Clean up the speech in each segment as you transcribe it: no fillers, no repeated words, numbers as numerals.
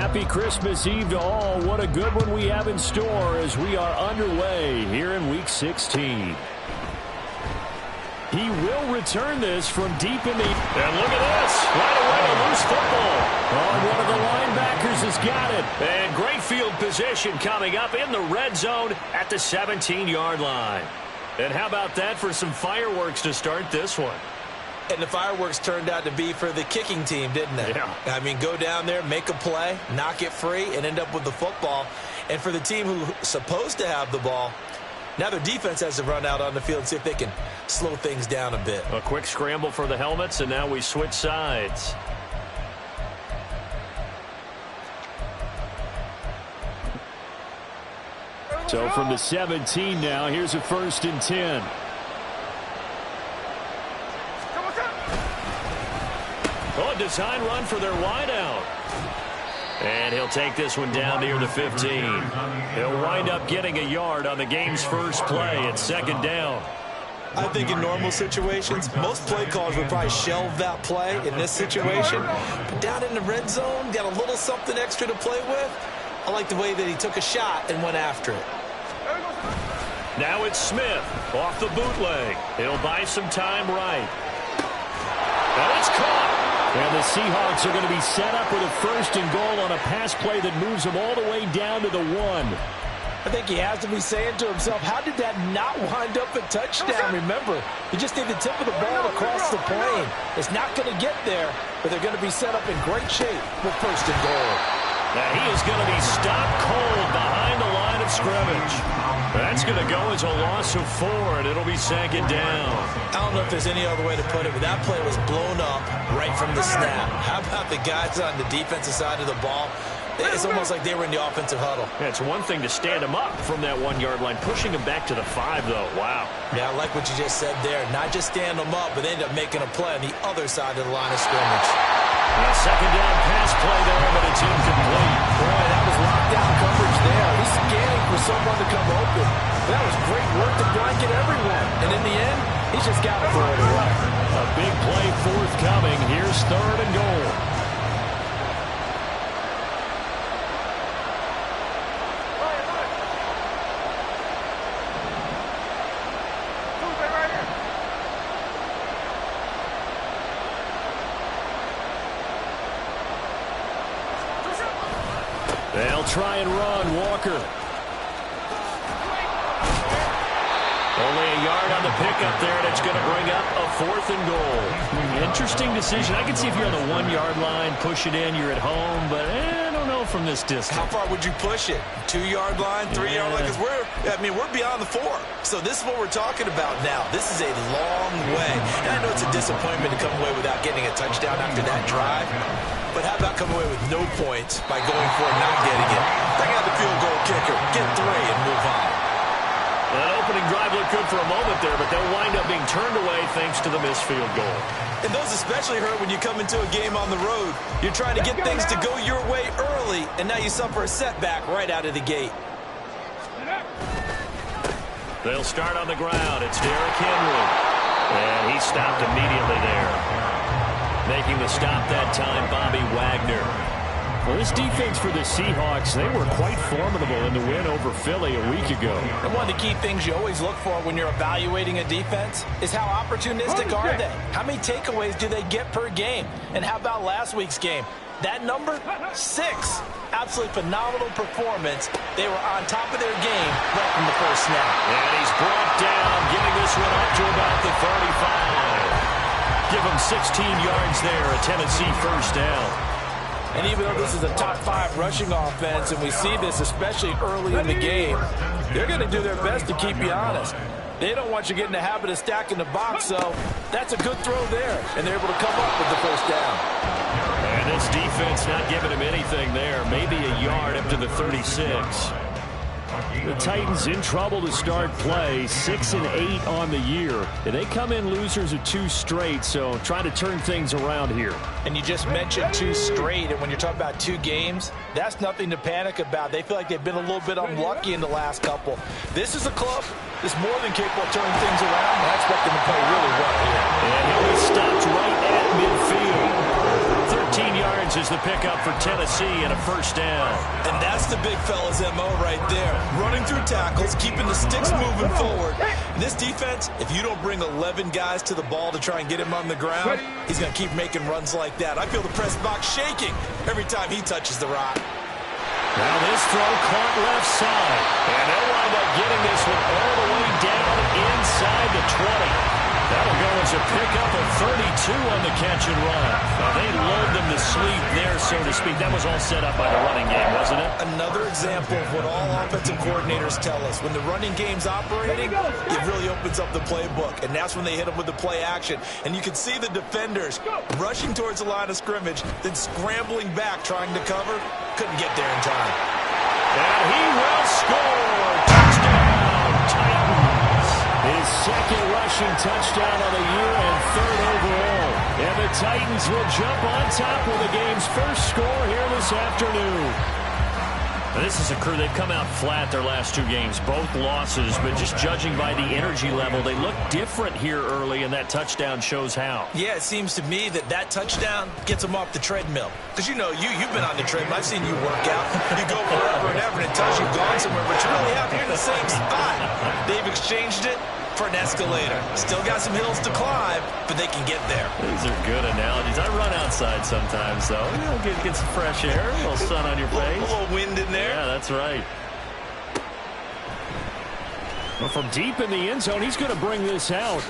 Happy Christmas Eve to all. What a good one we have in store as we are underway here in Week 16. He will return this from deep in the... And look at this. Right away, a loose football. Oh, one of the linebackers has got it. And great field position coming up in the red zone at the 17-yard line. And how about that for some fireworks to start this one? And the fireworks turned out to be for the kicking team, didn't it? Yeah. I mean, go down there, make a play, knock it free, and end up with the football. And for the team who's supposed to have the ball, now their defense has to run out on the field and see if they can slow things down a bit. A quick scramble for the helmets, and now we switch sides. So from the 17 now, here's a 1st and 10. Oh, a design run for their wideout. And he'll take this one down near the 15. He'll wind up getting a yard on the game's first play at 2nd down. I think in normal situations, most play callers would probably shelve that play in this situation. But down in the red zone, got a little something extra to play with. I like the way that he took a shot and went after it. Now it's Smith off the bootleg. He'll buy some time right. And it's caught. And the Seahawks are going to be set up with a 1st and goal on a pass play that moves them all the way down to the 1. I think he has to be saying to himself, how did that not wind up a touchdown? Remember, you just need the tip of the ball across the plane. It's not going to get there, but they're going to be set up in great shape with 1st and goal. Now he is going to be stopped cold behind the line of scrimmage. That's going to go as a loss of 4, and it'll be 2nd down. I don't know if there's any other way to put it, but that play was blown up right from the snap. How about the guys on the defensive side of the ball? It's almost like they were in the offensive huddle. Yeah, it's one thing to stand them up from that 1-yard line. Pushing them back to the 5, though. Wow. Yeah, I like what you just said there. Not just stand them up, but they end up making a play on the other side of the line of scrimmage. A 2nd down pass play there, but it's incomplete. Boy, that was lockdown coverage there. He's scanning for someone to come open. That was great work to blanket everyone. And in the end, he's just got to throw it away. A big play forthcoming. Here's 3rd and goal. They'll try and run. Walker. Only a yard on the pickup there, and it's going to bring up a 4th and goal. Interesting decision. I can see if you're on the 1-yard line, push it in, you're at home, but I don't know from this distance. How far would you push it? 2-yard line, 3-yard line? Because we're beyond the 4. So this is what we're talking about now. This is a long way. And I know it's a disappointment to come away without getting a touchdown after that drive. But how about coming away with no points by going for it, not getting it? Bring out the field goal kicker, get 3, and move on. That opening drive looked good for a moment there, but they'll wind up being turned away thanks to the missed field goal. And those especially hurt when you come into a game on the road. You're trying to get things to go your way early, and now you suffer a setback right out of the gate. They'll start on the ground. It's Derrick Henry. And he stopped immediately there. Making the stop that time, Bobby Wagner. Well, this defense for the Seahawks, they were quite formidable in the win over Philly a week ago. And one of the key things you always look for when you're evaluating a defense is how opportunistic are they? How many takeaways do they get per game? And how about last week's game? That number? 6. Absolutely phenomenal performance. They were on top of their game right from the first snap. And he's brought down, giving this one up to about the 35. Give him 16 yards there, a Tennessee 1st down. And even though this is a top 5 rushing offense, and we see this especially early in the game, they're going to do their best to keep you honest. They don't want you getting the habit of stacking the box, so that's a good throw there, and they're able to come up with the 1st down. And this defense not giving him anything there, maybe a yard up to the 36. The Titans in trouble to start play, 6-8 on the year. They come in losers of 2 straight, so trying to turn things around here. And you just mentioned 2 straight, and when you're talking about 2 games, that's nothing to panic about. They feel like they've been a little bit unlucky in the last couple. This is a club that's more than capable of turning things around, and I expect them to play really well here. And he'll be stopped right at midfield. 13 yards yards is the pickup for Tennessee and a first down. And that's the big fella's MO right there. Running through tackles, keeping the sticks moving forward. And this defense, if you don't bring 11 guys to the ball to try and get him on the ground, he's going to keep making runs like that. I feel the press box shaking every time he touches the rock. Now this throw caught left side. And they'll wind up getting this one all the way down inside the 20. That'll go as a pickup of 32 on the catch and run. Now they lulled them to sleep there, so to speak. That was all set up by the running game, wasn't it? Another example of what all offensive coordinators tell us. When the running game's operating, it really opens up the playbook. And that's when they hit them with the play action. And you can see the defenders rushing towards the line of scrimmage, then scrambling back, trying to cover. Couldn't get there in time. And he will score. Touchdown, Titans. His second rushing touchdown of the year and third overall. And the Titans will jump on top with the game's first score here this afternoon. Now, this is a crew, they've come out flat their last two games, both losses, but just judging by the energy level, they look different here early, and that touchdown shows how. Yeah, it seems to me that touchdown gets them off the treadmill. Because, you know, you've been on the treadmill. I've seen you work out. You go forever and ever, and it tells you've gone somewhere, but you really have. You're in the same spot. They've exchanged it for an escalator. Still got some hills to climb, but they can get there. These are good analogies. I run outside sometimes, though. You know, get some fresh air, a little sun on your face. A little wind in there. Yeah, that's right. Well, from deep in the end zone, he's going to bring this out.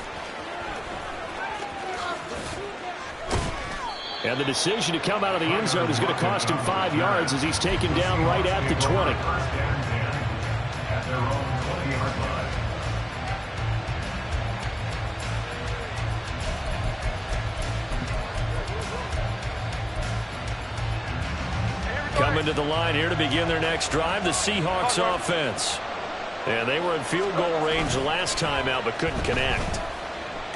And the decision to come out of the end zone is going to cost him 5 yards as he's taken down right at the 20. Coming to the line here to begin their next drive, the Seahawks offense. And they were in field goal range the last time out, but couldn't connect.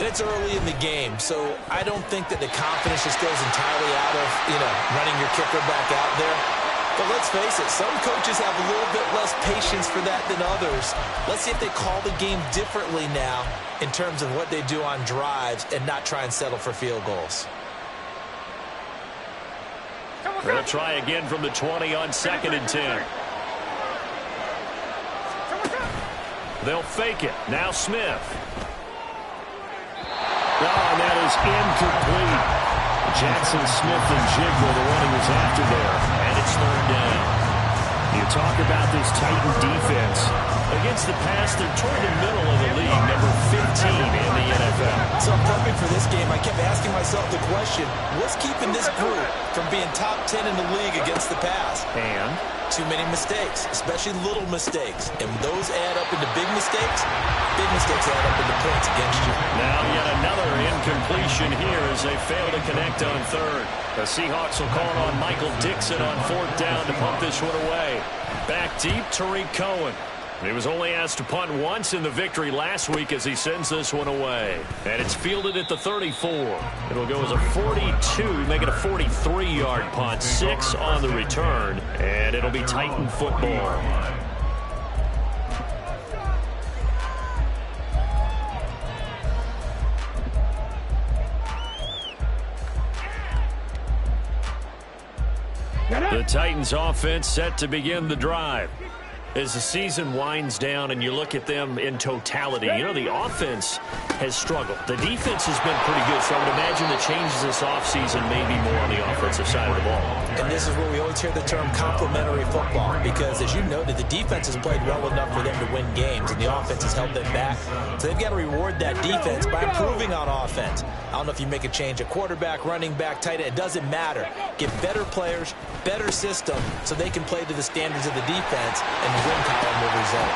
And it's early in the game, so I don't think that the confidence just goes entirely out of, running your kicker back out there. But let's face it, some coaches have a little bit less patience for that than others. Let's see if they call the game differently now in terms of what they do on drives and not try and settle for field goals. They'll try again from the 20 on 2nd and 10. They'll fake it. Now Smith. And that is incomplete. Jackson Smith and Jigba, the one he was after there. And it's 3rd down. You talk about this Titan defense. Against the pass, they're toward the middle of the league, number 15 in the NFL. So prepping for this game, I kept asking myself the question, what's keeping this group from being top 10 in the league against the pass? And too many mistakes, especially little mistakes. And those add up into big mistakes add up into points against you. Now yet another incompletion here as they fail to connect on 3rd. The Seahawks will call it on Michael Dixon on 4th down to pump this one away. Back deep, Tariq Cohen. He was only asked to punt once in the victory last week as he sends this one away. And it's fielded at the 34. It'll go as a 42, make it a 43-yard punt. 6 on the return, and it'll be Titan football. The Titans offense set to begin the drive. As the season winds down and you look at them in totality, the offense has struggled. The defense has been pretty good, so I would imagine the changes this offseason may be more on the offensive side of the ball. And this is where we always hear the term complementary football, because as you noted, the defense has played well enough for them to win games, and the offense has held them back. So they've got to reward that defense by improving on offense. I don't know if you make a change at quarterback, running back, tight end. It doesn't matter. Get better players, better system, so they can play to the standards of the defense, and the win column will result.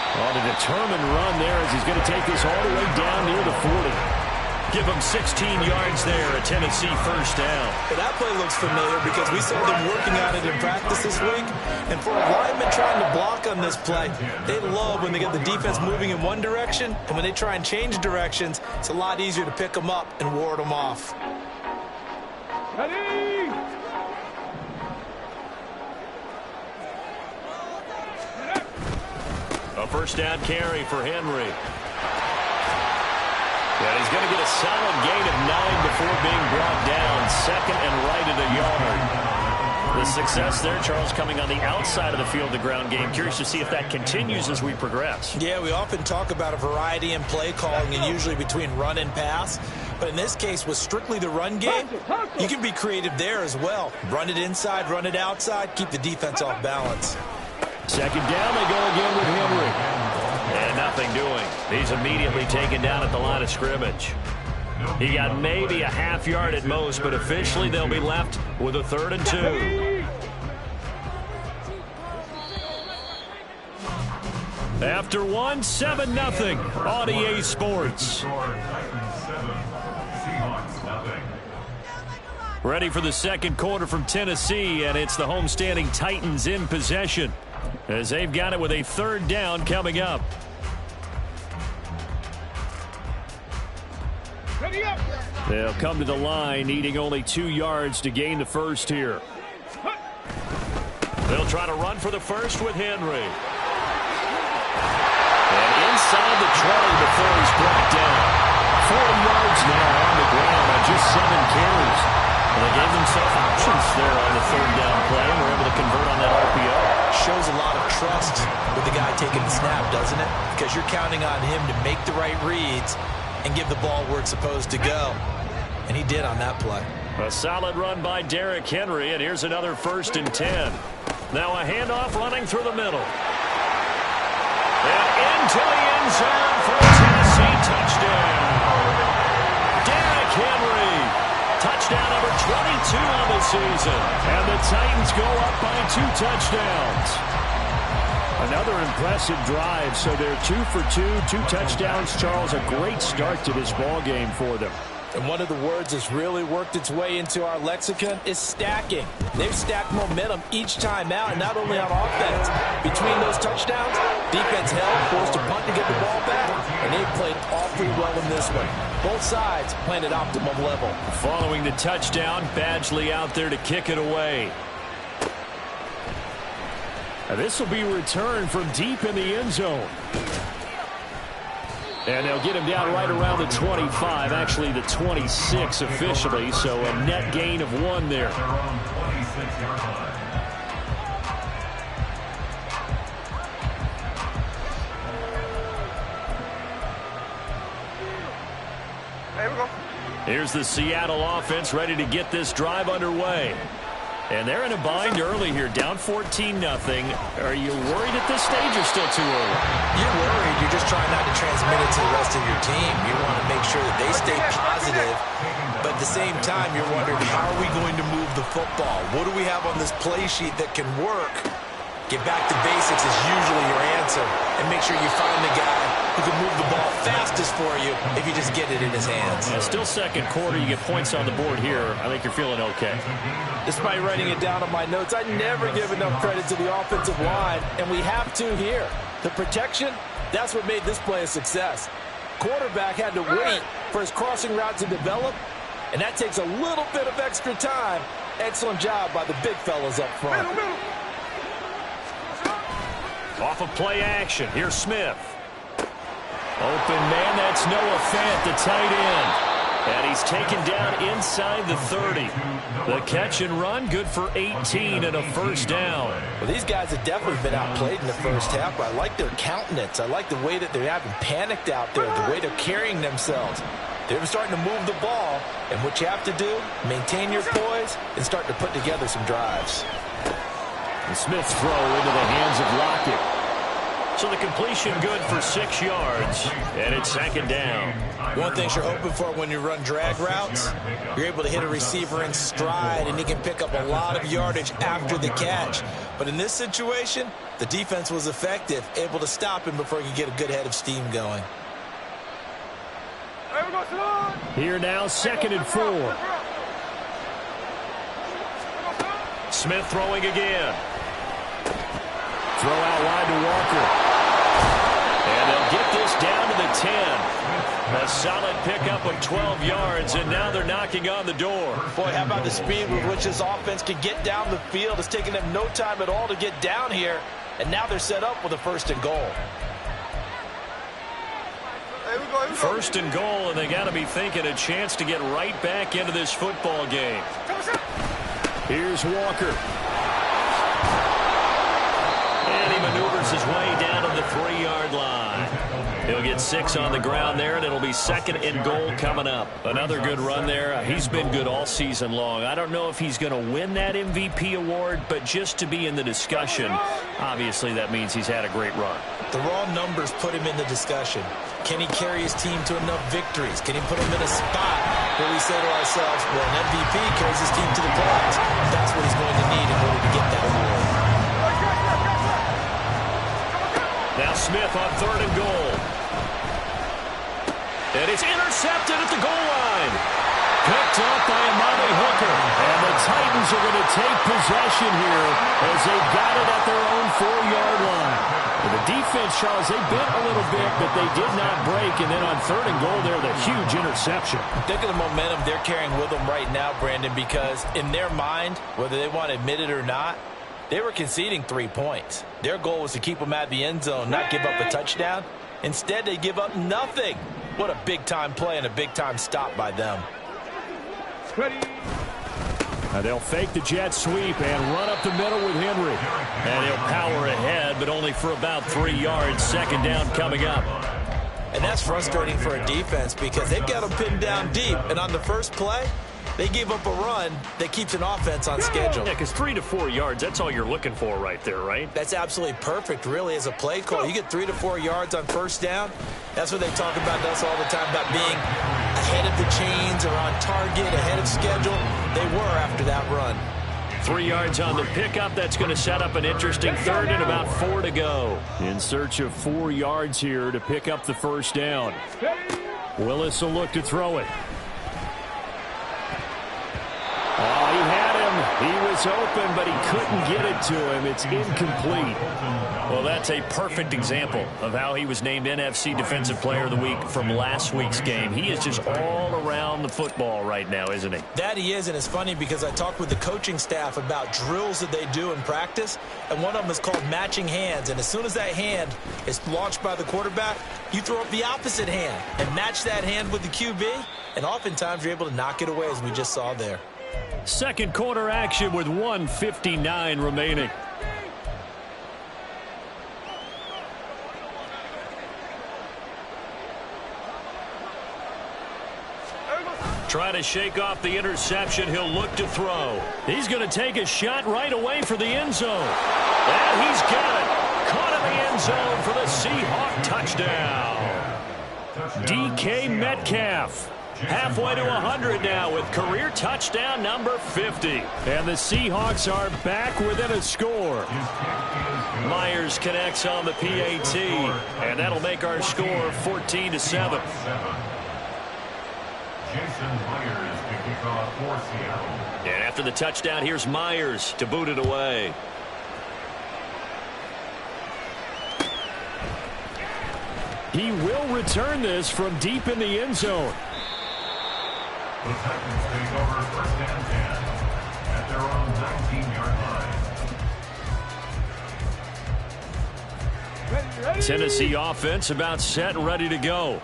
On a determined run there as he's going to take this all the way down near the 40. Give him 16 yards there, a Tennessee first down. But that play looks familiar because we saw them working on it in practice this week. And for a lineman trying to block on this play, they love when they get the defense moving in one direction. And when they try and change directions, it's a lot easier to pick them up and ward them off. Ready? A first down carry for Henry. And he's going to get a solid gain of 9 before being brought down. 2nd and right at a yard. The success there, Charles, coming on the outside of the field, the ground game. Curious to see if that continues as we progress. Yeah, we often talk about a variety in play calling and usually between run and pass. But in this case, with strictly the run game, you can be creative there as well. Run it inside, run it outside, keep the defense off balance. Second down, they go again with Henry. And nothing doing. He's immediately taken down at the line of scrimmage. He got maybe a half yard at most, but officially they'll be left with a 3rd and 2. After 1, 7-0 on EA Sports. Ready for the second quarter from Tennessee, and it's the homestanding Titans in possession as they've got it with a 3rd down coming up. They'll come to the line, needing only 2 yards to gain the first here. They'll try to run for the first with Henry. And inside the 20 before he's brought down. 4 yards now on the ground on just 7 carries. And they gave themselves options there on the 3rd down play and were able to convert on that RPO. Shows a lot of trust with the guy taking the snap, doesn't it? Because you're counting on him to make the right reads and give the ball where it's supposed to go. And he did on that play. A solid run by Derrick Henry, and here's another 1st and 10. Now a handoff running through the middle. And into the end zone for a Tennessee touchdown. Derrick Henry, touchdown number 22 on the season. And the Titans go up by 2 touchdowns. Another impressive drive, so they're 2 for 2, 2 touchdowns. Charles, a great start to this ball game for them. And one of the words that's really worked its way into our lexicon is stacking. They've stacked momentum each time out, and not only on offense. Between those touchdowns, defense held, forced to punt to get the ball back, and they've played awfully well in this one. Both sides playing at optimum level. Following the touchdown, Badgley out there to kick it away. Now this will be returned from deep in the end zone. And they'll get him down right around the 25, actually the 26 officially, so a net gain of 1 there. There we go. Here's the Seattle offense ready to get this drive underway. And they're in a bind early here, down 14-0. Are you worried at this stage or still too early? You're worried. You're just trying not to transmit it to the rest of your team. You want to make sure that they stay positive. But at the same time, you're wondering, how are we going to move the football? What do we have on this play sheet that can work? Get back to basics is usually your answer. And make sure you find the guy who can move the ball fastest for you if you just get it in his hands. Yeah, still second quarter. You get points on the board here. I think you're feeling okay. Despite writing it down on my notes, I never give enough credit to the offensive line, and we have to here. The protection, that's what made this play a success. Quarterback had to wait for his crossing route to develop, and that takes a little bit of extra time. Excellent job by the big fellas up front. Off of play action, here's Smith. Open man, that's Noah Fant, the tight end. And he's taken down inside the 30. The catch and run, good for 18 and a 1st down. Well, these guys have definitely been outplayed in the first half, but I like their countenance. I like the way that they haven't panicked out there, the way they're carrying themselves. They're starting to move the ball, and what you have to do, maintain your poise and start to put together some drives. The Smith's throw into the hands of Lockett. So the completion good for 6 yards, and it's 2nd down. One thing you're hoping for when you run drag routes, you're able to hit a receiver in stride, and he can pick up a lot of yardage after the catch. But in this situation, the defense was effective, able to stop him before he could get a good head of steam going. Here now, 2nd and 4. Smith throwing again. Throw out wide to Walker. And they'll get this down to the 10. A solid pickup of 12 yards, and now they're knocking on the door. Boy, how about the speed with which this offense can get down the field? It's taken them no time at all to get down here, and now they're set up with a 1st and goal. 1st and goal, and they got to be thinking a chance to get right back into this football game. Here's Walker. And he maneuvers his way down to the 3-yard line. He'll get 6 on the ground there, and it'll be 2nd and goal coming up. Another good run there. He's been good all season long. I don't know if he's going to win that MVP award, but just to be in the discussion, obviously that means he's had a great run. The raw numbers put him in the discussion. Can he carry his team to enough victories? Can he put him in a spot where we say to ourselves, well, an MVP carries his team to the playoffs. That's what he's going to need in order to get that award. Now Smith on 3rd and goal. And it's intercepted at the goal line. Picked up by Amari Hooker. And the Titans are going to take possession here as they've got it at their own 4-yard line. And the defense, Charles, they bent a little bit, but they did not break. And then on 3rd and goal there, the huge interception. Think of the momentum they're carrying with them right now, Brandon, because in their mind, whether they want to admit it or not, they were conceding 3 points. Their goal was to keep them out of the end zone, not give up a touchdown. Instead, they give up nothing. What a big-time play and a big-time stop by them. They'll fake the jet sweep and run up the middle with Henry. And he'll power ahead, but only for about 3 yards. 2nd down coming up. And that's frustrating for a defense because they've got them pinned down deep. And on the first play, they gave up a run that keeps an offense on schedule. Yeah, because 3 to 4 yards, that's all you're looking for right there, right? That's absolutely perfect, really, as a play call. You get 3 to 4 yards on 1st down. That's what they talk about us all the time, about being ahead of the chains or on target, ahead of schedule. They were after that run. 3 yards on the pickup. That's going to set up an interesting 3rd and about 4 to go. In search of 4 yards here to pick up the 1st down. Willis will look to throw it. Oh, he had him. He was open, but he couldn't get it to him. It's incomplete. Well, that's a perfect example of how he was named NFC Defensive Player of the Week from last week's game. He is just all around the football right now, isn't he? That he is, and it's funny because I talked with the coaching staff about drills that they do in practice, and one of them is called matching hands. And as soon as that hand is launched by the quarterback, you throw up the opposite hand and match that hand with the QB, and oftentimes you're able to knock it away, as we just saw there. 2nd quarter action with 1:59 remaining. Try to shake off the interception. He'll look to throw. He's going to take a shot right away for the end zone. And he's got it. Caught in the end zone for the Seahawk touchdown. DK Metcalf. Halfway to 100 now with career touchdown number 50. And the Seahawks are back within a score. Myers connects on the PAT. And that'll make our score 14-7. And after the touchdown, here's Myers to boot it away. He will return this from deep in the end zone. The Titans take over 1st and 10 at their own 19-yard line. Tennessee offense about set and ready to go.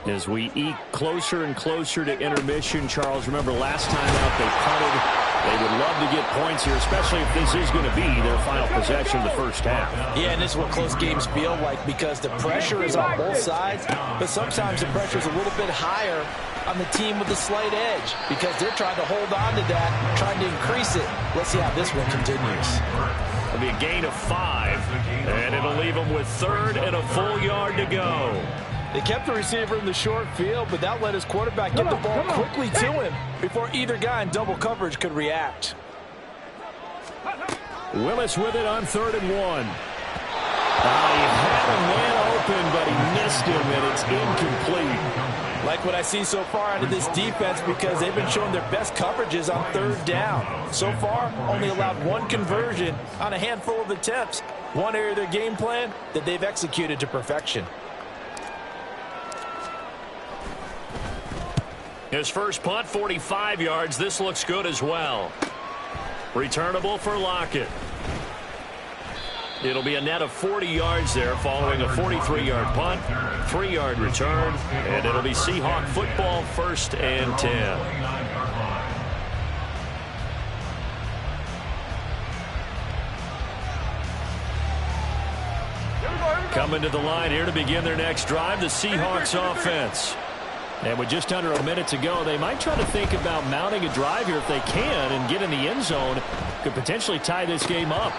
As we eke closer and closer to intermission, Charles, remember last time out they punted. They would love to get points here, especially if this is going to be their final possession of the 1st half. Yeah, and this is what close games feel like because the pressure is on both sides, but sometimes the pressure is a little bit higher on the team with the slight edge because they're trying to hold on to that, trying to increase it. Let's see how this one continues. It'll be a gain of 5, and it'll leave them with 3rd and a full yard to go. They kept the receiver in the short field, but that let his quarterback get the ball quickly to him before either guy in double coverage could react. Willis with it on 3rd and 1. He had a man open, but he missed him, and it's incomplete. Like what I see so far out of this defense because they've been showing their best coverages on 3rd down. So far, only allowed 1 conversion on a handful of attempts. One area of their game plan that they've executed to perfection. His first punt, 45 yards. This looks good as well. Returnable for Lockett. It'll be a net of 40 yards there following a 43-yard punt, 3-yard return, and it'll be Seahawk football 1st and 10. Coming to the line here to begin their next drive, the Seahawks offense. And with just under a minute to go, they might try to think about mounting a drive here if they can and get in the end zone. Could potentially tie this game up.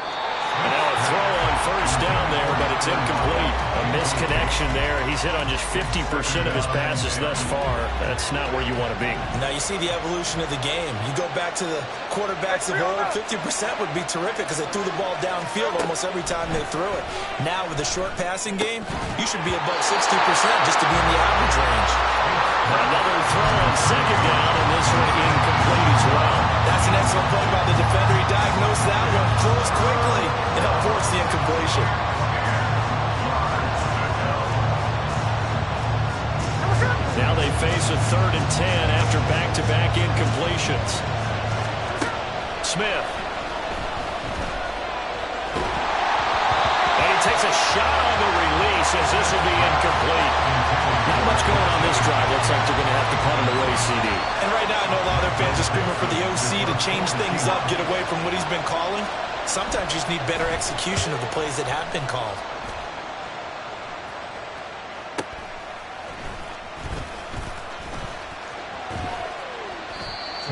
And now a throw on first down there, but it's incomplete. A misconnection there. He's hit on just 50% of his passes thus far. That's not where you want to be. Now you see the evolution of the game. You go back to the quarterbacks of old, 50% would be terrific because they threw the ball downfield almost every time they threw it. Now with the short passing game, you should be above 60% just to be in the average range. Another throw on second down, and this one incomplete as well. That's an excellent play by the defender. He diagnosed that one, throws quickly, and avoids the incompletion. Now they face a 3rd and 10 after back-to-back incompletions. Smith. And he takes a shot on the release as this will be incomplete. Not much going on this drive. Looks like they're going to have to punt him away, CD. And right now I know a lot of their fans are screaming for the OC to change things up, get away from what he's been calling. Sometimes you just need better execution of the plays that have been called.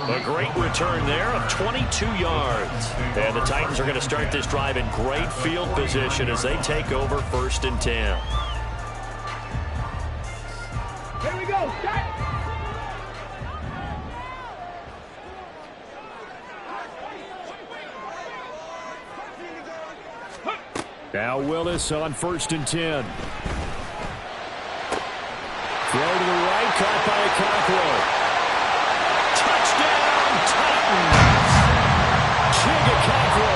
A great return there of 22 yards. And the Titans are going to start this drive in great field position as they take over 1st and 10. Here we go. Start. Now Willis on 1st and 10. Throw to the right, caught by Okonkwo. Touchdown, Titans! Okonkwo,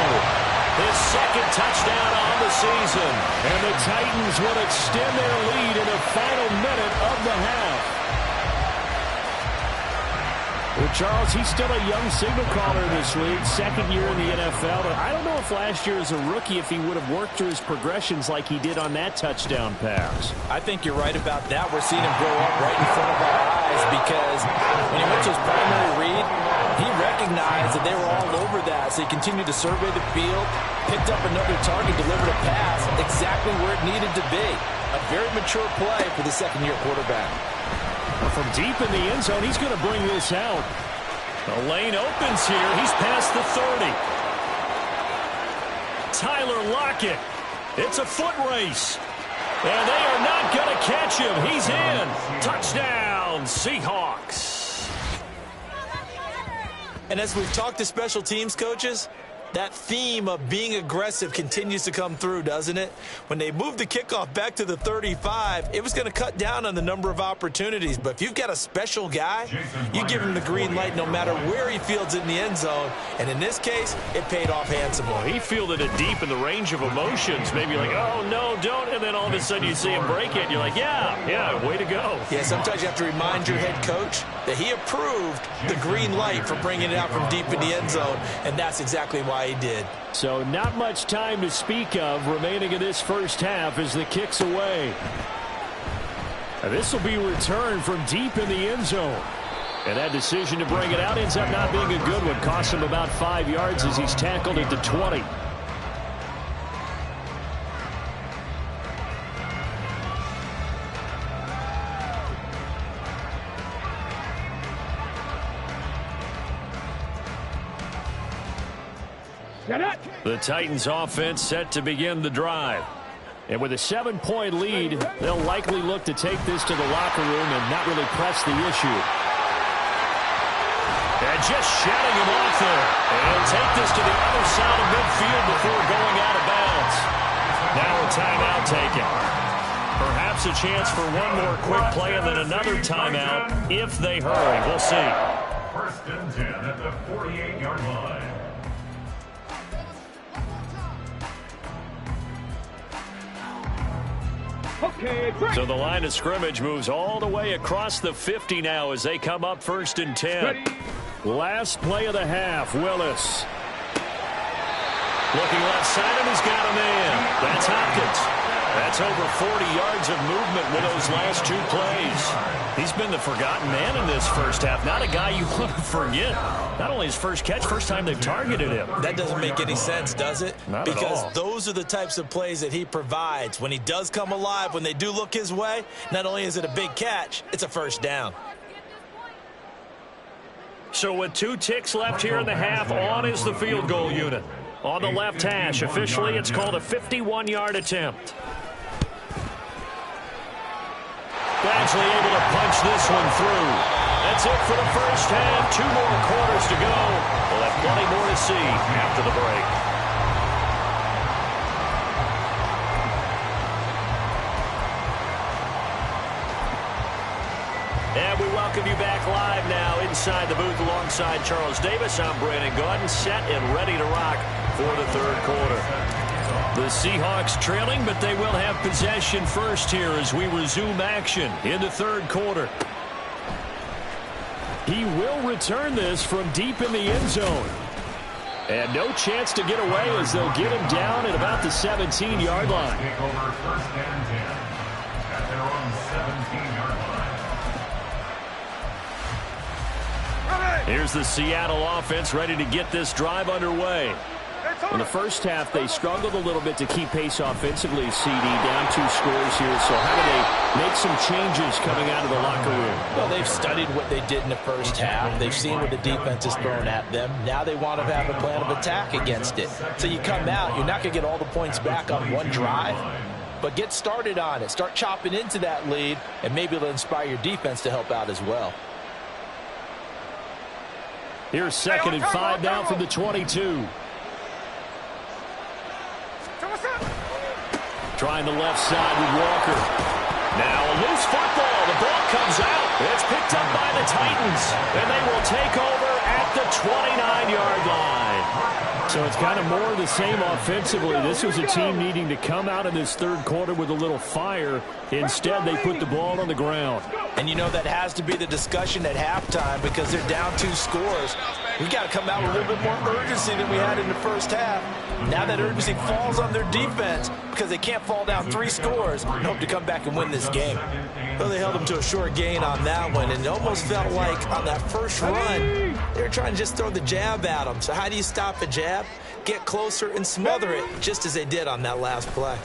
his 2nd touchdown on the season. And the Titans will extend their lead in the final minute of the half. Well, Charles, he's still a young signal caller in this league, 2nd year in the NFL. But I don't know if last year as a rookie, if he would have worked through his progressions like he did on that touchdown pass. I think you're right about that. We're seeing him grow up right in front of our eyes because when he went to his primary read, he recognized that they were all over that. So he continued to survey the field, picked up another target, delivered a pass exactly where it needed to be. A very mature play for the 2nd-year quarterback. From deep in the end zone, he's going to bring this out. The lane opens here. He's past the 30. Tyler Lockett. It's a foot race. And they are not going to catch him. He's in. Touchdown, Seahawks. And as we've talked to special teams coaches, that theme of being aggressive continues to come through, doesn't it? When they moved the kickoff back to the 35, it was going to cut down on the number of opportunities. But if you've got a special guy, you give him the green light no matter where he fields it in the end zone. And in this case, it paid off handsomely. Well, he fielded it deep in the range of emotions. Maybe like, oh, no, don't. And then all of a sudden you see him break it. And you're like, yeah, way to go. Yeah, sometimes you have to remind your head coach that he approved the green light for bringing it out from deep in the end zone. And that's exactly why he did. So not much time to speak of remaining in this first half as the kick's away. This will be returned from deep in the end zone. And that decision to bring it out ends up not being a good one. Costs him about 5 yards as he's tackled at the 20. The Titans offense set to begin the drive. And with a 7-point lead, they'll likely look to take this to the locker room and not really press the issue. And just shutting him off there. And take this to the other side of midfield before going out of bounds. Now a timeout taken. Perhaps a chance for one more quick play and then another timeout if they hurry. We'll see. 1st and 10 at the 48-yard line. So the line of scrimmage moves all the way across the 50 now as they come up 1st and 10. Last play of the half, Willis. Looking left side, and he's got a man. That's Hopkins. That's over 40 yards of movement with those last 2 plays. He's been the forgotten man in this first half. Not a guy you want to forget. Not only his first catch, first time they've targeted him. That doesn't make any sense, does it? Not at all. Because those are the types of plays that he provides. When he does come alive, when they do look his way, not only is it a big catch, it's a first down. So with 2 ticks left here in the half, on is the field goal unit. On the left hash, officially it's called a 51-yard attempt. Badgley able to punch this one through. That's it for the first half. 2 more quarters to go. We'll have plenty more to see after the break. And we welcome you back live now inside the booth alongside Charles Davis. I'm Brandon Gaudin, set and ready to rock for the third quarter. The Seahawks trailing, but they will have possession first here as we resume action in the third quarter. He will return this from deep in the end zone. And no chance to get away as they'll get him down at about the 17-yard line. Take over first and 10 at their own 17-yard line. Here's the Seattle offense ready to get this drive underway. In the first half, they struggled a little bit to keep pace offensively, CD, down 2 scores here. So how do they make some changes coming out of the locker room? Well, they've studied what they did in the first half. They've seen what the defense has thrown at them. Now they want to have a plan of attack against it. So you come out, you're not going to get all the points back on one drive, but get started on it. Start chopping into that lead, and maybe it'll inspire your defense to help out as well. Here's 2nd and 5 now from the 22. Trying the left side with Walker. Now a loose football. The ball comes out. It's picked up by the Titans. And they will take over at the 29-yard line. So it's kind of more of the same offensively. This was a team needing to come out in this third quarter with a little fire. Instead, they put the ball on the ground. And you know that has to be the discussion at halftime because they're down 2 scores. We got to come out with a little bit more urgency than we had in the first half. Now that urgency falls on their defense because they can't fall down 3 scores and hope to come back and win this game. Well, they held them to a short gain on that one, and it almost felt like on that first run, they were trying to just throw the jab at them. So how do you stop a jab? Get closer and smother it, just as they did on that last play.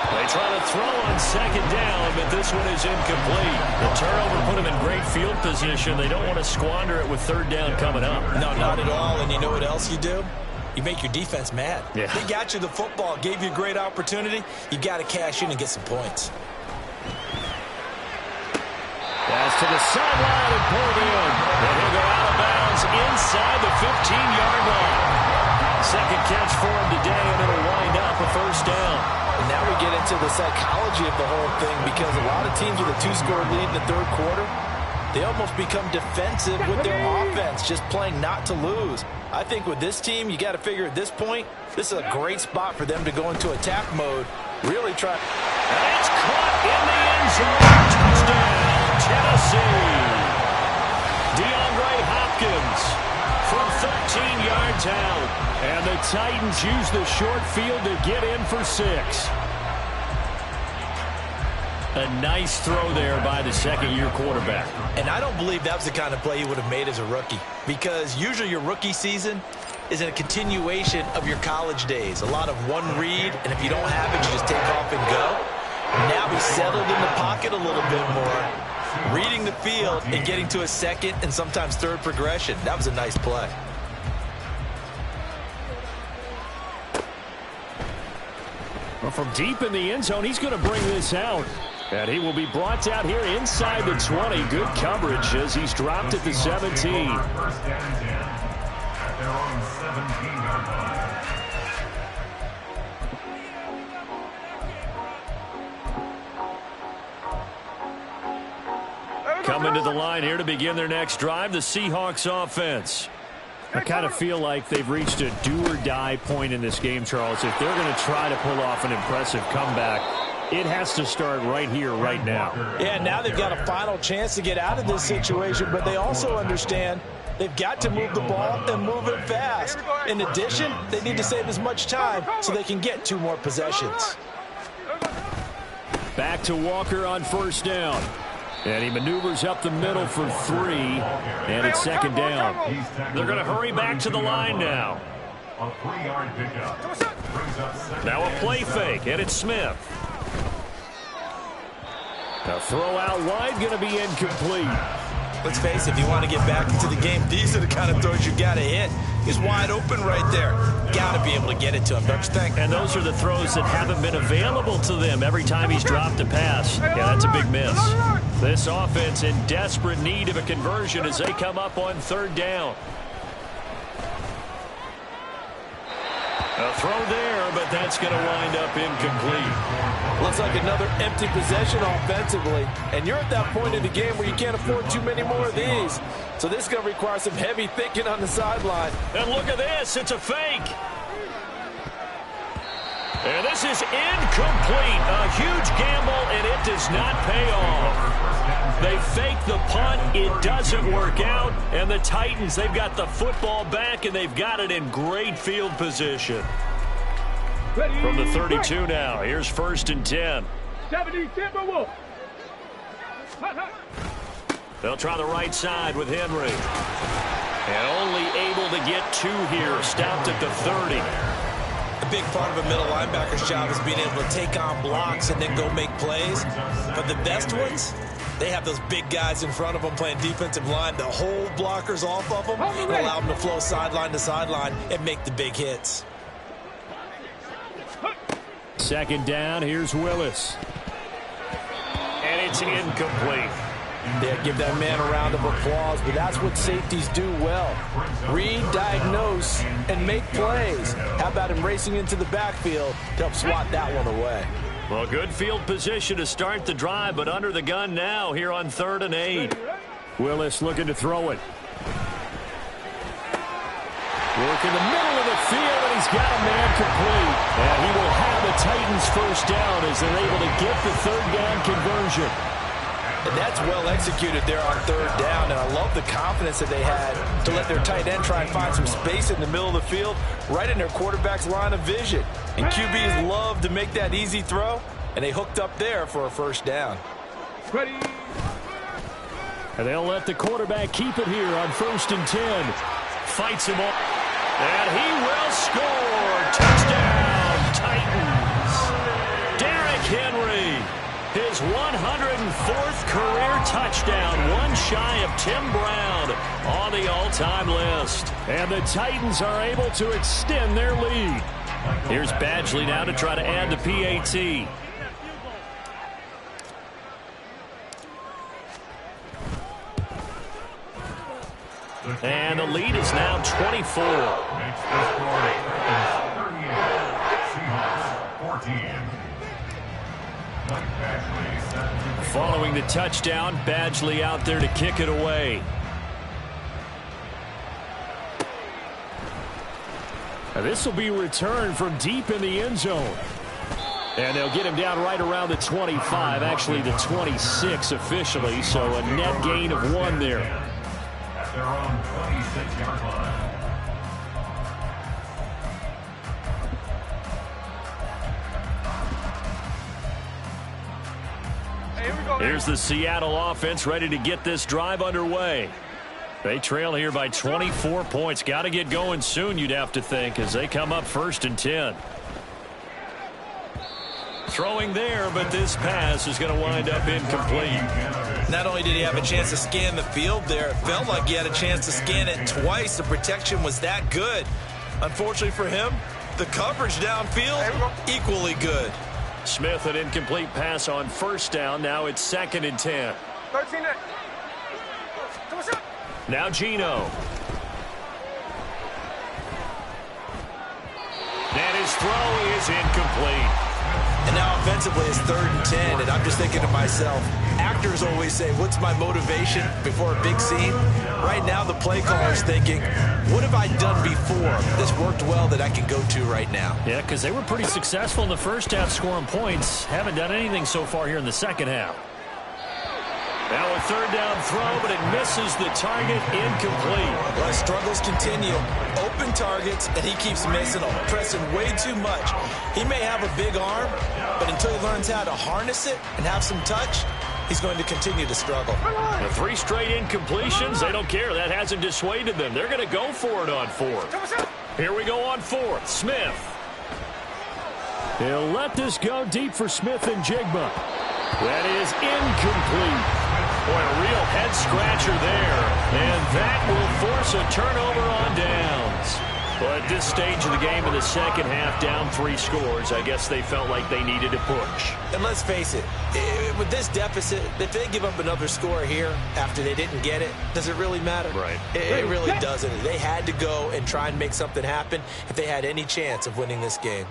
They try to throw on 2nd down, but this one is incomplete. The turnover put them in great field position. They don't want to squander it with 3rd down coming up. No, not at all. And you know what else you do? You make your defense mad. Yeah. They got you the football, gave you a great opportunity. You got to cash in and get some points. Pass to the sideline and pulled in. And he'll go out of bounds inside the 15-yard line. 2nd catch for him today, and it'll wind up a 1st down. And now we get into the psychology of the whole thing because a lot of teams with a 2-score lead in the third quarter, they almost become defensive with their offense, just playing not to lose. I think with this team, you got to figure at this point, this is a great spot for them to go into attack mode. Really try. And it's caught in the end zone. Touchdown, Tennessee. DeAndre Hopkins from 13 yards out. And the Titans use the short field to get in for 6. A nice throw there by the 2nd-year quarterback. And I don't believe that was the kind of play he would have made as a rookie because usually your rookie season is a continuation of your college days. A lot of one read, and if you don't have it, you just take off and go. Now he's settled in the pocket a little bit more, reading the field and getting to a 2nd and sometimes 3rd progression. That was a nice play. Well, from deep in the end zone, he's going to bring this out. And he will be brought down here inside the 20. Good coverage as he's dropped at the 17. 1st and 10 at their own 17-yard line. Coming to the line here to begin their next drive, the Seahawks offense. I kind of feel like they've reached a do-or-die point in this game, Charles. If they're going to try to pull off an impressive comeback, it has to start right here, right now. Yeah, now they've got a final chance to get out of this situation, but they also understand They've got to move the ball and move it fast. In addition, they need to save as much time so they can get 2 more possessions. Back to Walker on first down. And he maneuvers up the middle for 3, and it's second down. They're going to hurry back to the line now. A 3-yard pickup. Brings up second Now a play fake, and it's Smith. A throw out wide, going to be incomplete. Let's face it, if you want to get back into the game, these are the kind of throws you got to hit. He's wide open right there. Got to be able to get it to him, don't you think? And those are the throws that haven't been available to them every time he's dropped a pass. Yeah, that's a big miss. This offense in desperate need of a conversion as they come up on third down. A throw there, but that's going to wind up incomplete. Looks like another empty possession offensively. And you're at that point in the game where you can't afford too many more of these. So this is going to require some heavy thinking on the sideline. And look at this. It's a fake. And this is incomplete. A huge gamble, and it does not pay off. They fake the punt. It doesn't work out. And the Titans, they've got the football back, and they've got it in great field position. From the 32 now, here's first and 10. 70 Timberwolves. They'll try the right side with Henry. And only able to get 2 here, stopped at the 30. A big part of a middle linebacker's job is being able to take on blocks and then go make plays. But the best ones, they have those big guys in front of them playing defensive line to hold blockers off of them and allow them to flow sideline to sideline and make the big hits. Second down, here's Willis. And it's incomplete. Yeah, give that man a round of applause, but that's what safeties do well. Read, diagnose, and make plays. How about him racing into the backfield to help swat that one away? Well, good field position to start the drive, but under the gun now here on 3rd and 8. Willis looking to throw it. Work in the middle of the field, and he's got a man complete. And he will have the Titans first down as they're able to get the 3rd down conversion. And that's well executed there on 3rd down, and I love the confidence that they had to let their tight end try and find some space in the middle of the field, right in their quarterback's line of vision. And QBs love to make that easy throw, and they hooked up there for a first down. Ready. And they'll let the quarterback keep it here on 1st and 10. Fights him up, and he will score. Touchdown, Titans. Derrick Henry. His 104th career touchdown, one shy of Tim Brown on the all-time list. And the Titans are able to extend their lead. Here's Badgley now to try to add the PAT. And the lead is now 24. Makes the score 38. Seahawks 14. Following the touchdown, Badgley out there to kick it away. Now this will be returned from deep in the end zone. And they'll get him down right around the 25, actually the 26 officially, so a net gain of 1 there. At their own 26-yard line. Here's the Seattle offense ready to get this drive underway. They trail here by 24 points. Got to get going soon, you'd have to think, as they come up 1st and 10. Throwing there, but this pass is going to wind up incomplete. Not only did he have a chance to scan the field there, it felt like he had a chance to scan it twice. The protection was that good. Unfortunately for him, the coverage downfield, equally good. Smith, an incomplete pass on 1st down. Now it's 2nd and 10. 13. Now Geno. And his throw is incomplete. And now offensively it's 3rd and 10, and I'm just thinking to myself, actors always say, what's my motivation before a big scene? Right now the play caller's thinking, what have I done before that's worked well that I can go to right now? Yeah, because they were pretty successful in the first half scoring points. Haven't done anything so far here in the second half. Now a third down throw, but it misses the target, incomplete. Well, struggles continue. Open targets, and he keeps missing them, pressing way too much. He may have a big arm, but until he learns how to harness it and have some touch, he's going to continue to struggle. The 3 straight incompletions, they don't care. That hasn't dissuaded them. They're going to go for it on 4th. Here we go on 4th. Smith. He'll let this go deep for Smith and Jigma. That is incomplete. Boy, a real head-scratcher there. And that will force a turnover on downs. Well, at this stage of the game in the second half, down 3 scores, I guess they felt like they needed to push. And let's face it, with this deficit, if they give up another score here after they didn't get it, does it really matter? Right. It really doesn't. They had to go and try and make something happen if they had any chance of winning this game.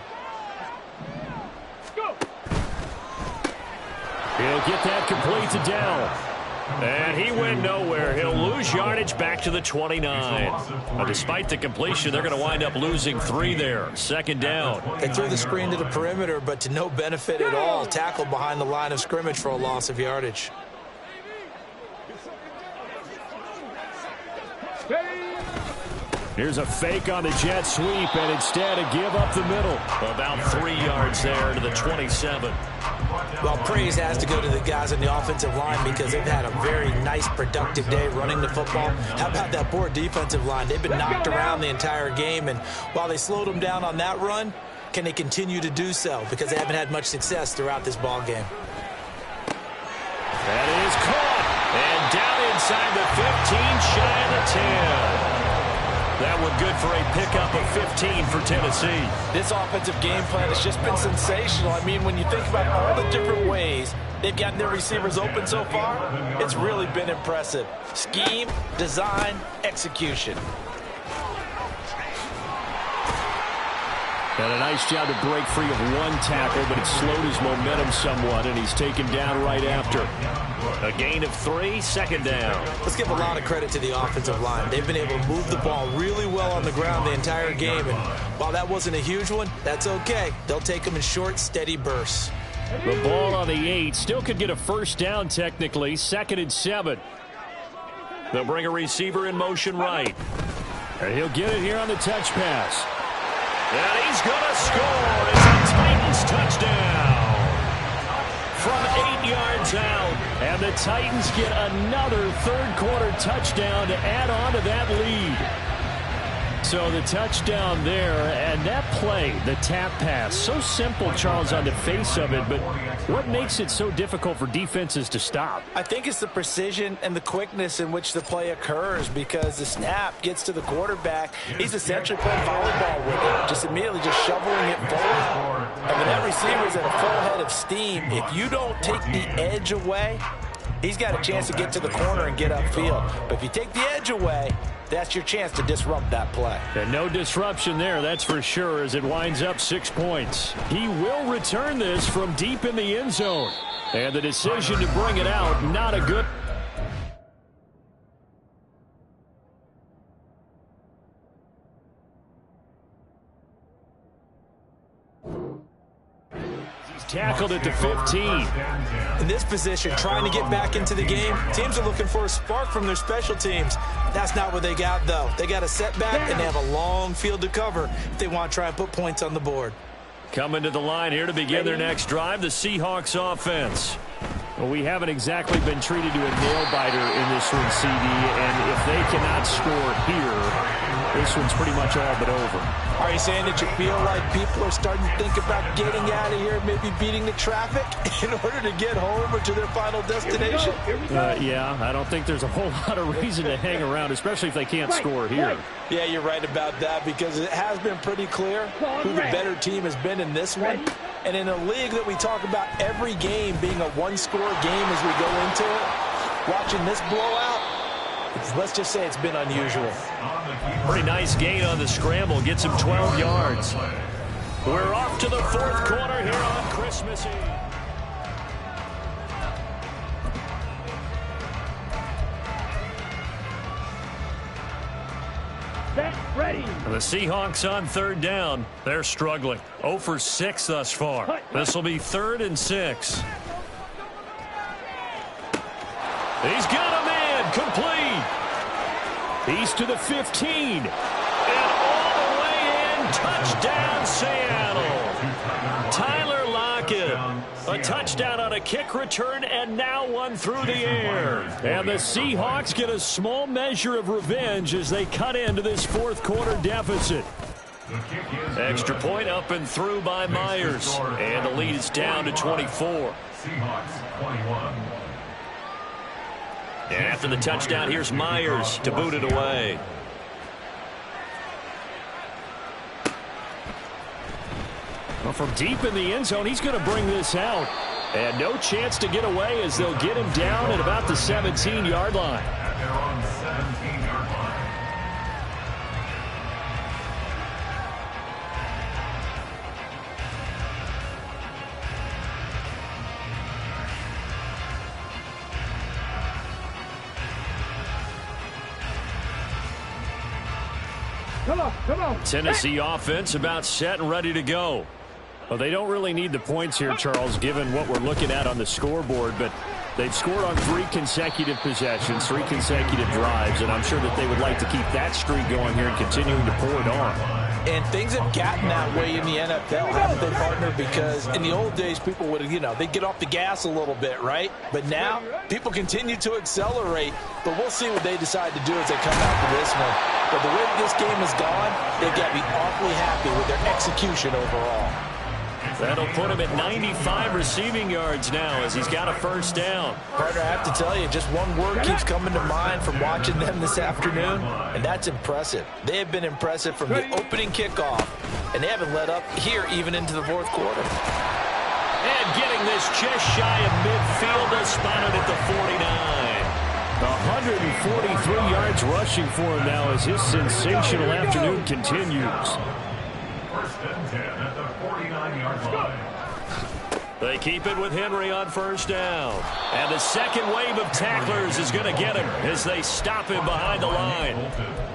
He'll get that complete to Dell. And he went nowhere. He'll lose yardage back to the 29. Now, despite the completion, they're going to wind up losing 3 there. 2nd down. They threw the screen to the perimeter, but to no benefit at all. Tackled behind the line of scrimmage for a loss of yardage. Here's a fake on the jet sweep, and instead a give up the middle. About 3 yards there to the 27. Well, praise has to go to the guys on the offensive line because they've had a very nice, productive day running the football. How about that poor defensive line? They've been knocked around the entire game, and while they slowed them down on that run, can they continue to do so? Because they haven't had much success throughout this ball game. That is caught, and down inside the 15, shy of the 10. That one good for a pickup of 15 for Tennessee. This offensive game plan has just been sensational. I mean, when you think about all the different ways they've gotten their receivers open so far, it's really been impressive. Scheme, design, execution. And a nice job to break free of 1 tackle, but it slowed his momentum somewhat, and he's taken down right after. A gain of 3, 2nd down. Let's give a lot of credit to the offensive line. They've been able to move the ball really well on the ground the entire game, and while that wasn't a huge one, that's okay. They'll take them in short, steady bursts. The ball on the 8 still could get a 1st down technically. 2nd and 7. They'll bring a receiver in motion right. And he'll get it here on the touch pass. And he's going to score. It's a Titans touchdown from 8 yards out. And the Titans get another 3rd quarter touchdown to add on to that lead. So the touchdown there, and that play, the tap pass, so simple, Charles, on the face of it, but what makes it so difficult for defenses to stop? I think it's the precision and the quickness in which the play occurs because the snap gets to the quarterback. He's essentially playing volleyball with it, just immediately just shoveling it forward. And when that receiver's at a full head of steam, if you don't take the edge away, he's got a chance to get to the corner and get upfield. But if you take the edge away, that's your chance to disrupt that play. And no disruption there, that's for sure, as it winds up 6 points. He will return this from deep in the end zone. And the decision to bring it out, not a good... Tackled at the 15. In this position, trying to get back into the game, teams are looking for a spark from their special teams. That's not what they got, though. They got a setback, and they have a long field to cover if they want to try and put points on the board. Coming to the line here to begin their next drive, the Seahawks offense. Well, we haven't exactly been treated to a nail-biter in this one, CD, and if they cannot score here, this one's pretty much all but over. Are you saying that you feel like people are starting to think about getting out of here, maybe beating the traffic in order to get home or to their final destination? Yeah, I don't think there's a whole lot of reason to hang around, especially if they can't score here. Yeah, you're right about that because it has been pretty clear who the better team has been in this one. And in a league that we talk about every game being a one-score game as we go into it, watching this blowout, let's just say it's been unusual. Pretty nice gain on the scramble. Gets him 12 yards. We're off to the 4th quarter here on Christmas Eve. Ready. The Seahawks on 3rd down. They're struggling. 0 for 6 thus far. This will be 3rd and 6. He's got him in. Complete. He's to the 15. And all the way in. Touchdown, Seattle. Tyler Lockett. A touchdown on a kick return, and now one through the air. And the Seahawks get a small measure of revenge as they cut into this fourth quarter deficit. Extra point up and through by Myers. And the lead is down to 24. Seahawks 21. And after the touchdown, here's Myers to boot it away. Well, from deep in the end zone, he's going to bring this out. And no chance to get away as they'll get him down at about the 17-yard line. At their own 17-yard line. Come on. Tennessee offense about set and ready to go. Well, they don't really need the points here, Charles, given what we're looking at on the scoreboard, but they've scored on 3 consecutive possessions, 3 consecutive drives, and I'm sure that they would like to keep that streak going here and continuing to pour it on. And things have gotten that way in the NFL, haven't they, partner? Because in the old days, people would, they'd get off the gas a little bit, right? But now, people continue to accelerate. But we'll see what they decide to do as they come after this one. But the way this game has gone, they've got to be awfully happy with their execution overall. That'll put him at 95 receiving yards now as he's got a first down. Partner, I have to tell you, just one word keeps coming to mind from watching them this afternoon, and that's impressive. They have been impressive from the opening kickoff, and they haven't let up here even into the fourth quarter. And getting this just shy of midfield, they'll spot it at the 49. 143 yards rushing for him now as his sensational afternoon continues. First and 10 at the 49-yard line. They keep it with Henry on first down. And the second wave of tacklers is going to get him as they stop him behind the line.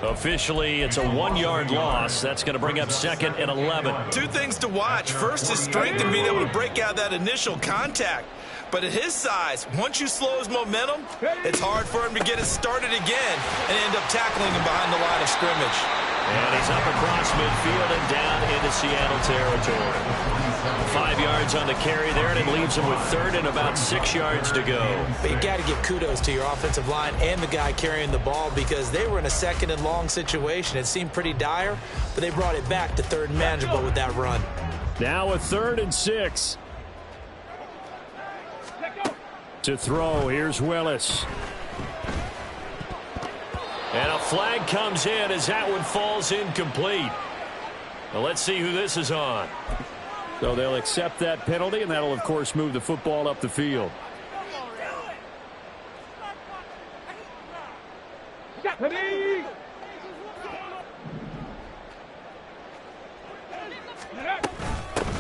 Officially, it's a 1-yard loss. That's going to bring up second and 11. 2 things to watch. First, his strength in being able to break out that initial contact. But at his size, once you slow his momentum, it's hard for him to get it started again and end up tackling him behind the line of scrimmage. And he's up across midfield and down into Seattle territory. 5 yards on the carry there, and it leaves him with third and about 6 yards to go. But you got to give kudos to your offensive line and the guy carrying the ball because they were in a second and long situation. It seemed pretty dire, but they brought it back to third and manageable with that run. Now a 3rd and 6. To throw, here's Willis. And a flag comes in as that one falls incomplete. Well, let's see who this is on. So they'll accept that penalty, and that'll, of course, move the football up the field.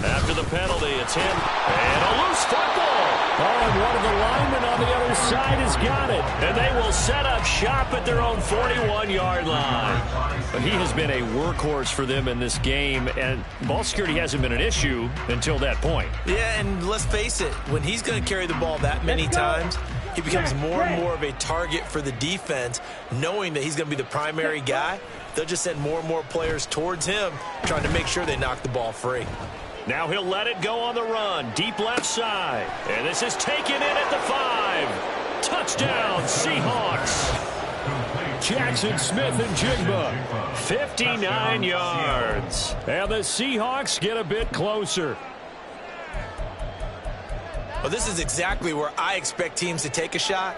After the penalty, it's him. And a loose football. Oh, and one of the linemen on the other side has got it. And they will set up shop at their own 41-yard line. But he has been a workhorse for them in this game, and ball security hasn't been an issue until that point. Yeah, and let's face it, when he's going to carry the ball that many times, he becomes more and more of a target for the defense, knowing that he's going to be the primary guy. They'll just send more and more players towards him, trying to make sure they knock the ball free. Now he'll let it go on the run, deep left side. And this is taken in at the 5. Touchdown, Seahawks. Jackson Smith and Jigba, 59 yards. And the Seahawks get a bit closer. Well, this is exactly where I expect teams to take a shot.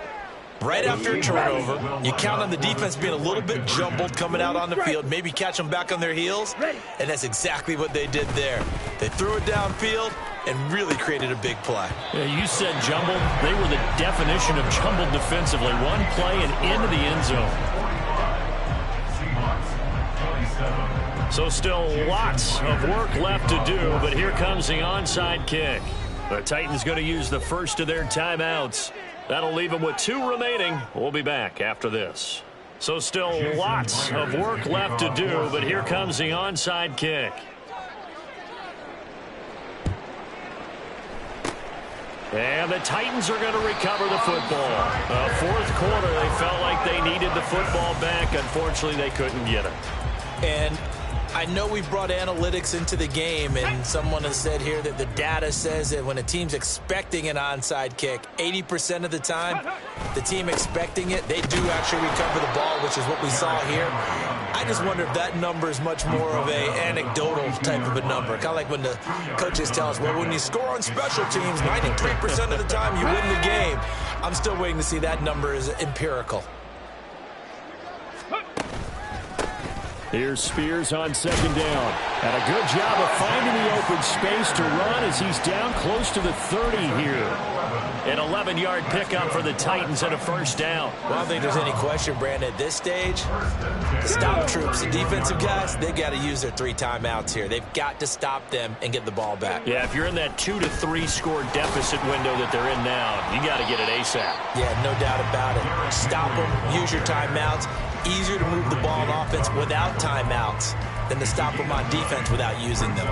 Right after a turnover, you count on the defense being a little bit jumbled coming out on the field, maybe catch them back on their heels, and that's exactly what they did there. They threw it downfield and really created a big play. Yeah, you said jumbled. They were the definition of jumbled defensively. One play and into the end zone. So still lots of work left to do, but here comes the onside kick. The Titans going to use the first of their timeouts. That'll leave them with 2 remaining. We'll be back after this. So still lots of work left to do, but here comes the onside kick. And the Titans are going to recover the football. Fourth quarter, they felt like they needed the football back. Unfortunately, they couldn't get it. And I know we brought analytics into the game, and someone has said here that the data says that when a team's expecting an onside kick, 80% of the time, the team expecting it, they do actually recover the ball, which is what we saw here. I just wonder if that number is much more of a anecdotal type of a number. Kind of like when the coaches tell us, well, when you score on special teams, 93% of the time you win the game. I'm still waiting to see that number is empirical. Here's Spears on second down. And a good job of finding the open space to run as he's down close to the 30 here. An 11-yard pickup for the Titans and a first down. Well, I don't think there's any question, Brandon, at this stage, the stop troops, the defensive guys, they got to use their 3 timeouts here. They've got to stop them and get the ball back. Yeah, if you're in that 2 to 3 score deficit window that they're in now, you got to get it ASAP. Yeah, no doubt about it. Stop them, use your timeouts. Easier to move the ball on offense without timeouts than to stop them on defense without using them.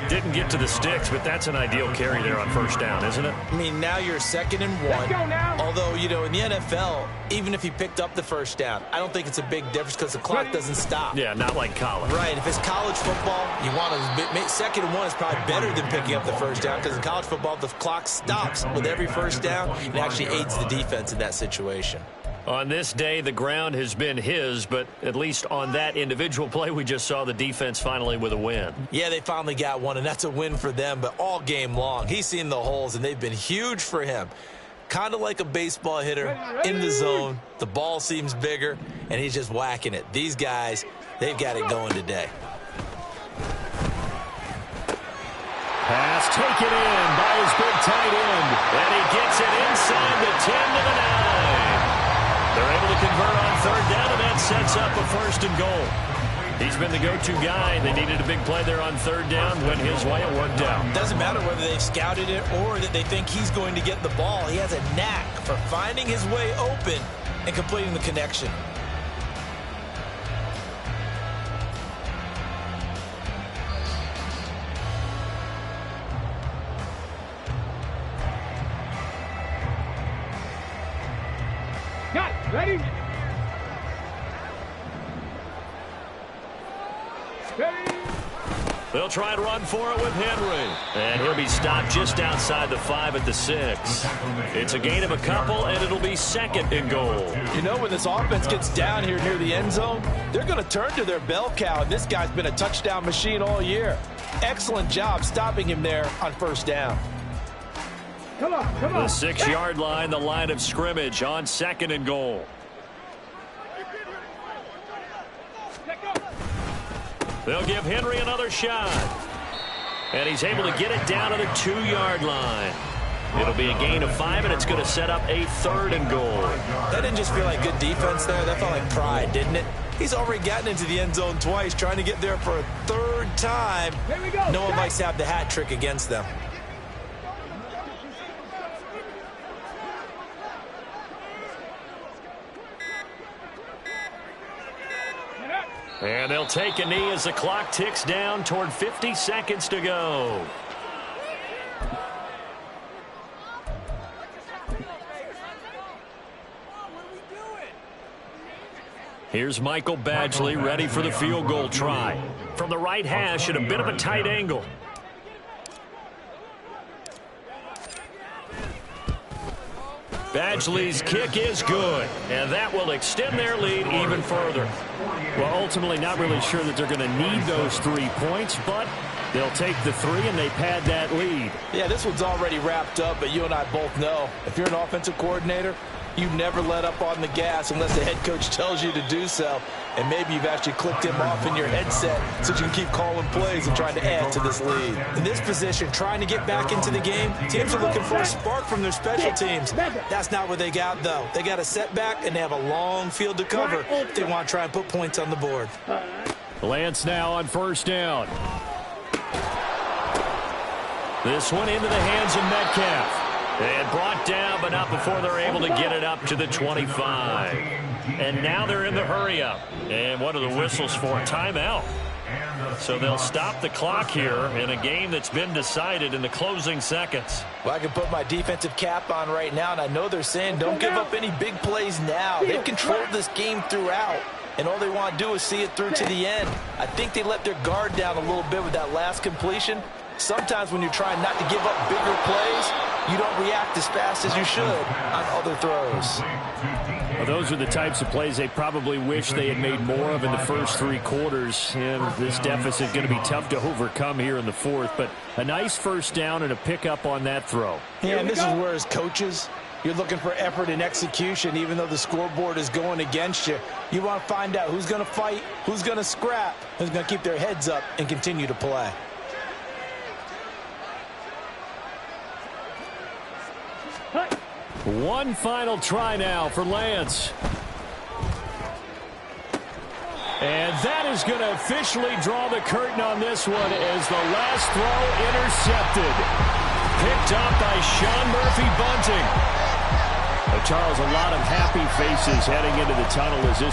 Didn't get to the sticks, but that's an ideal carry there on first down, isn't it? I mean, now you're 2nd and 1. Although, you know, in the NFL, even if he picked up the first down, I don't think it's a big difference because the clock doesn't stop. Yeah, not like college. Right. If it's college football, you want to 2nd and 1 is probably better than picking up the first down because in college football, the clock stops with every first down and actually aids the defense in that situation. On this day, the ground has been his, but at least on that individual play, we just saw the defense finally with a win. Yeah, they finally got one, and that's a win for them, but all game long, he's seen the holes, and they've been huge for him. Kind of like a baseball hitter in the zone. The ball seems bigger, and he's just whacking it. These guys, they've got it going today. Pass taken in by his big tight end, and he gets it inside the 10 to the 9. They're able to convert on third down, and that sets up a 1st and goal. He's been the go-to guy. They needed a big play there on third down. Went his way. It worked out. Doesn't matter whether they've scouted it or that they think he's going to get the ball. He has a knack for finding his way open and completing the connection. Ready? They'll try and run for it with Henry. And he'll be stopped just outside the 5 at the 6. It's a gain of a couple, and it'll be 2nd and goal. You know, when this offense gets down here near the end zone, they're going to turn to their bell cow, and this guy's been a touchdown machine all year. Excellent job stopping him there on first down. Come on. The 6-yard line, the line of scrimmage on 2nd and goal. They'll give Henry another shot. And he's able to get it down to the 2-yard line. It'll be a gain of 5, and it's going to set up a 3rd and goal. That didn't just feel like good defense there. That felt like pride, didn't it? He's already gotten into the end zone twice, trying to get there for a 3rd time. Here we go. No one likes to have the hat trick against them. And they'll take a knee as the clock ticks down toward 50 seconds to go. Here's Michael Badgley ready for the field goal try. From the right hash at a bit of a tight angle. Badgley's kick is good, and that will extend their lead even further. Well, ultimately not really sure that they're going to need those 3 points, but they'll take the 3 and they pad that lead. Yeah, this one's already wrapped up, but you and I both know if you're an offensive coordinator, you never let up on the gas unless the head coach tells you to do so. And maybe you've actually clicked him off in your headset so you can keep calling plays and trying to add to this lead. In this position, trying to get back into the game, teams are looking for a spark from their special teams. That's not what they got, though. They got a setback, and they have a long field to cover if they want to try and put points on the board. Lance now on first down. This one into the hands of Metcalf. And brought down, but not before they're able to get it up to the 25. And now they're in the hurry-up. And what are the whistles for? Timeout. So they'll stop the clock here in a game that's been decided in the closing seconds. Well, I can put my defensive cap on right now, and I know they're saying don't give up any big plays now. They've controlled this game throughout, and all they want to do is see it through to the end. I think they let their guard down a little bit with that last completion. Sometimes when you're trying not to give up bigger plays, you don't react as fast as you should on other throws. Well, those are the types of plays they probably wish they had made more of in the first 3 quarters. And this deficit is going to be tough to overcome here in the fourth. But a nice first down and a pickup on that throw. Yeah, and this is where, as coaches, you're looking for effort and execution. Even though the scoreboard is going against you, you want to find out who's going to fight, who's going to scrap, who's going to keep their heads up and continue to play. One final try now for Lance. And that is going to officially draw the curtain on this one as the last throw intercepted. Picked up by Sean Murphy-Bunting. Charles, a lot of happy faces heading into the tunnel as this